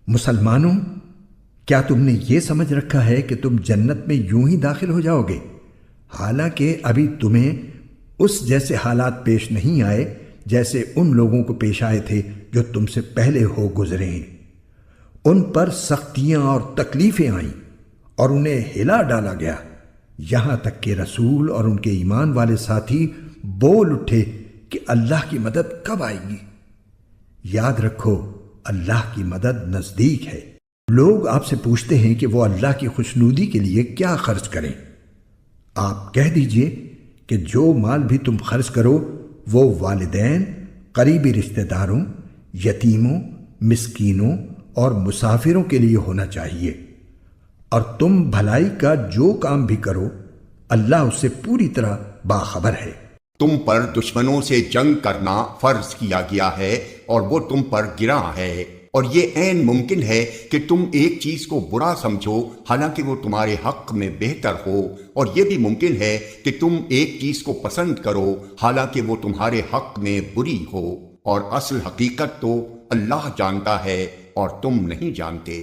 مسلمانوں، کیا تم نے یہ سمجھ رکھا ہے کہ تم جنت میں یوں ہی داخل ہو جاؤ گے، حالانکہ ابھی تمہیں اس جیسے حالات پیش نہیں آئے جیسے ان لوگوں کو پیش آئے تھے جو تم سے پہلے ہو گزرے ہیں۔ ان پر سختیاں اور تکلیفیں آئیں اور انہیں ہلا ڈالا گیا، یہاں تک کہ رسول اور ان کے ایمان والے ساتھی بول اٹھے کہ اللہ کی مدد کب آئے گی۔ یاد رکھو، اللہ کی مدد نزدیک ہے۔ لوگ آپ سے پوچھتے ہیں کہ وہ اللہ کی خوشنودی کے لیے کیا خرچ کریں۔ آپ کہہ دیجئے کہ جو مال بھی تم خرچ کرو وہ والدین، قریبی رشتہ داروں، یتیموں، مسکینوں اور مسافروں کے لیے ہونا چاہیے، اور تم بھلائی کا جو کام بھی کرو اللہ اس سے پوری طرح باخبر ہے۔ تم پر دشمنوں سے جنگ کرنا فرض کیا گیا ہے اور وہ تم پر گراں ہے، اور یہ عین ممکن ہے کہ تم ایک چیز کو برا سمجھو حالانکہ وہ تمہارے حق میں بہتر ہو، اور یہ بھی ممکن ہے کہ تم ایک چیز کو پسند کرو حالانکہ وہ تمہارے حق میں بری ہو، اور اصل حقیقت تو اللہ جانتا ہے اور تم نہیں جانتے۔